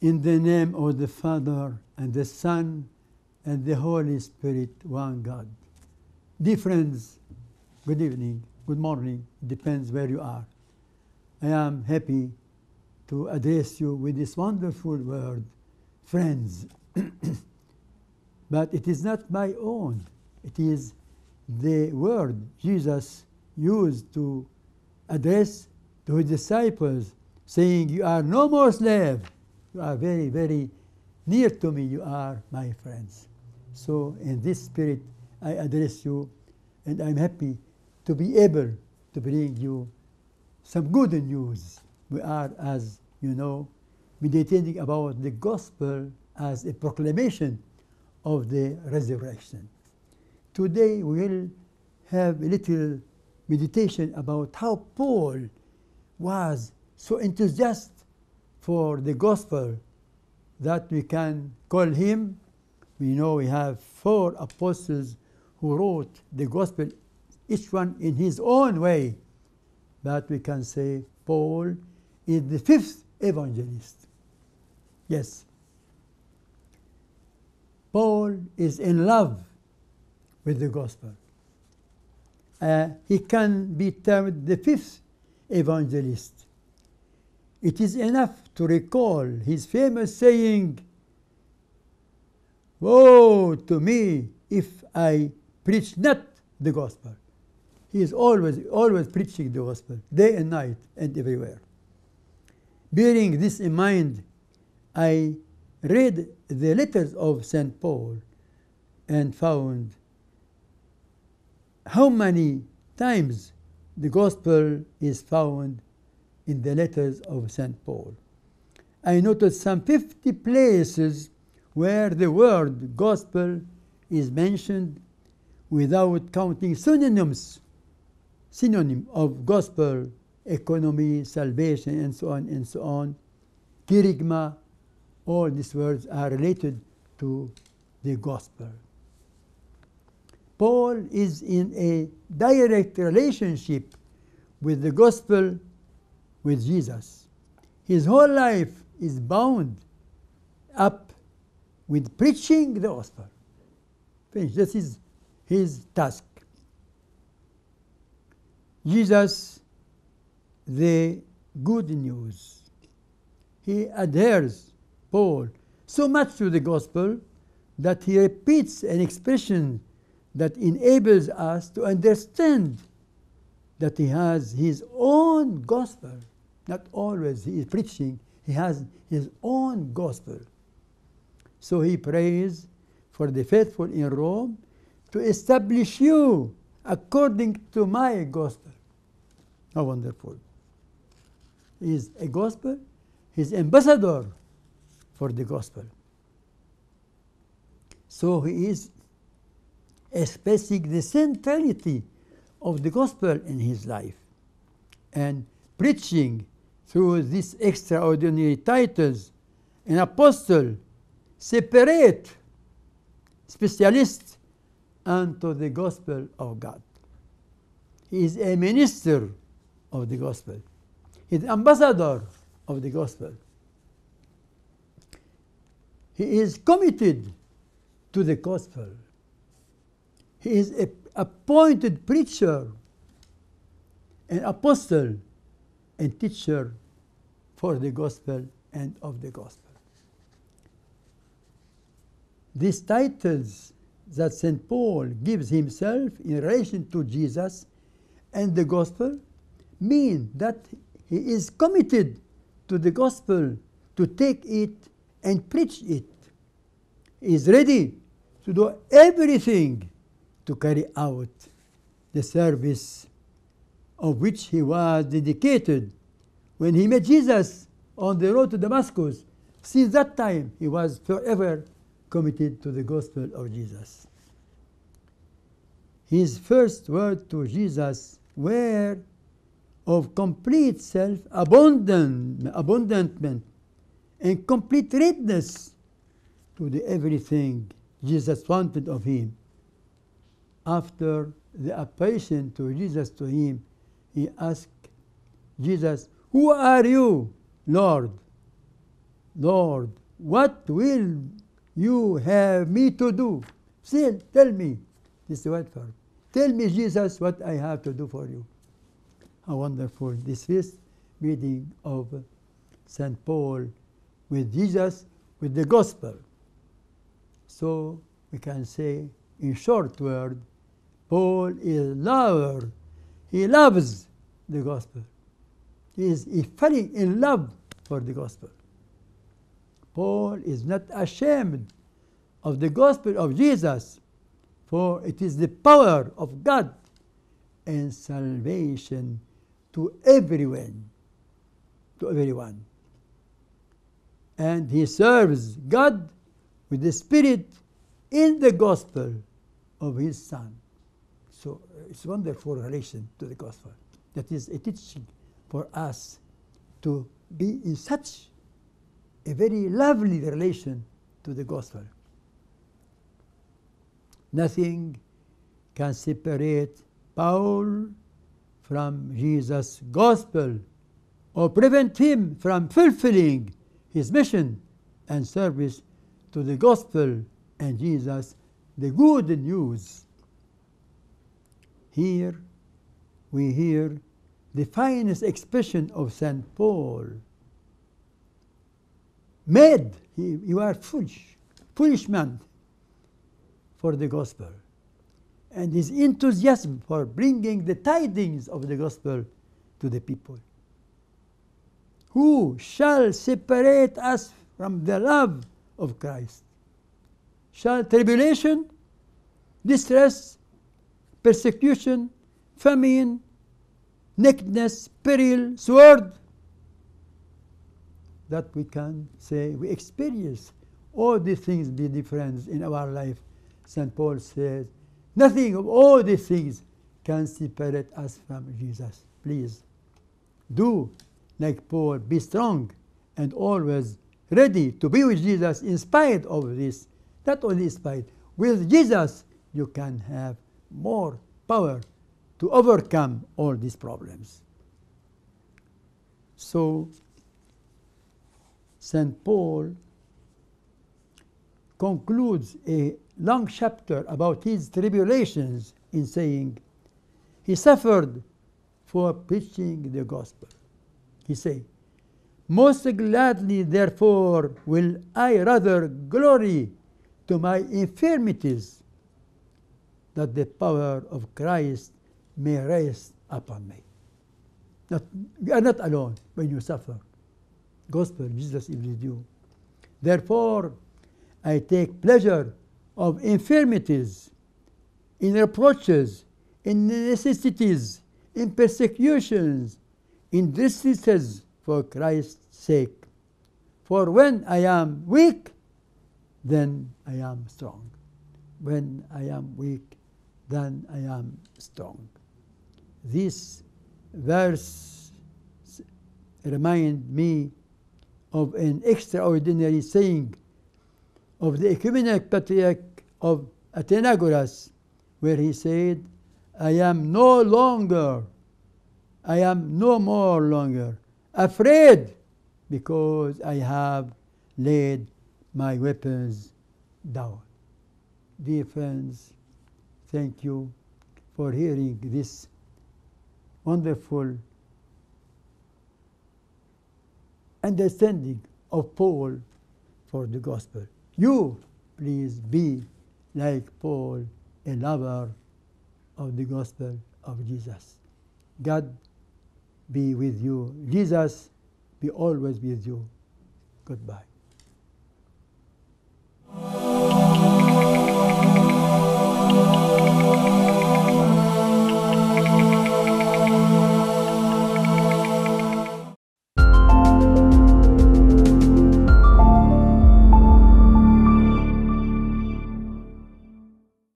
In the name of the Father, and the Son, and the Holy Spirit, one God. Dear friends, good evening, good morning, depends where you are. I am happy to address you with this wonderful word, friends. But it is not my own. It is the word Jesus used to address to his disciples, saying, you are no more slaves. You are very, very near to me. You are my friends. So in this spirit, I address you, and I'm happy to be able to bring you some good news. We are, as you know, meditating about the gospel as a proclamation of the resurrection. Today we will have a little meditation about how Paul was so enthusiastic for the gospel that we can call him. We know we have 4 apostles who wrote the gospel, each one in his own way. But we can say Paul is the 5th evangelist. Yes. Paul is in love with the gospel. He can be termed the 5th evangelist. It is enough to recall his famous saying, woe to me if I preach not the gospel. He is always preaching the gospel, day and night and everywhere. Bearing this in mind, I read the letters of St. Paul and found how many times the gospel is found in the letters of St. Paul. I noted some 50 places where the word gospel is mentioned without counting synonym of gospel, economy, salvation, and so on and so on. Kerygma, all these words are related to the gospel. Paul is in a direct relationship with the gospel with Jesus. His whole life is bound up with preaching the gospel. Finish. This is his task. Jesus, the good news. He adheres, Paul, so much to the gospel that he repeats an expression that enables us to understand that he has his own gospel. Not always he is preaching, he has his own gospel. So he prays for the faithful in Rome to establish you according to my gospel. How wonderful. He is a gospel, he is ambassador for the gospel. So he is expressing the centrality of the gospel in his life and preaching through these extraordinary titles an apostle, separate specialist unto the gospel of God. He is a minister of the gospel. He is ambassador of the gospel. He is committed to the gospel. He is an appointed preacher, an apostle, and teacher for the gospel and of the gospel. These titles that St. Paul gives himself in relation to Jesus and the gospel mean that he is committed to the gospel, to take it and preach it. He is ready to do everything to carry out the service of which he was dedicated when he met Jesus on the road to Damascus. Since that time, he was forever committed to the gospel of Jesus. His first words to Jesus were of complete self-abandonment and complete readiness to the everything Jesus wanted of him. After the apparition to Jesus to him, he asked Jesus, "Who are you, Lord?" Lord, what will you have me to do? Still, tell me. This is the word for it. Tell me, Jesus, what I have to do for you. How wonderful this first meeting of St. Paul with Jesus, with the gospel. So we can say, in short word, Paul is lover. He loves the gospel. He is falling in love for the gospel. Paul is not ashamed of the gospel of Jesus, for it is the power of God and salvation to everyone. To everyone. And he serves God with the Spirit in the gospel of his Son. So it's a wonderful relation to the gospel. That is a teaching for us to be in such a very lovely relation to the gospel. Nothing can separate Paul from Jesus' gospel or prevent him from fulfilling his mission and service to the gospel and Jesus, the good news. Here we hear the finest expression of St. Paul. Mad, you are foolish man for the gospel. And his enthusiasm for bringing the tidings of the gospel to the people. Who shall separate us from the love of Christ? Shall tribulation, distress, persecution, famine, nakedness, peril, sword? That we can say we experience all these things, dear friends, in our life. St. Paul says, nothing of all these things can separate us from Jesus. Please, do like Paul, be strong and always ready to be with Jesus in spite of this. Not only in spite. With Jesus, you can have more power to overcome all these problems. So, St. Paul concludes a long chapter about his tribulations in saying, he suffered for preaching the gospel. He said, most gladly, therefore, will I rather glory to my infirmities, that the power of Christ may rest upon me. You are not alone when you suffer. Gospel, Jesus is with you. Therefore, I take pleasure of infirmities, in reproaches, in necessities, in persecutions, in distresses for Christ's sake. For when I am weak, then I am strong. When I am weak, then I am strong. This verse reminds me of an extraordinary saying of the ecumenical Patriarch of Athenagoras, where he said, I am no more longer afraid, because I have laid my weapons down. Dear friends, thank you for hearing this wonderful understanding of Paul for the gospel. You, please be like Paul, a lover of the gospel of Jesus. God be with you. Jesus be always with you. Goodbye.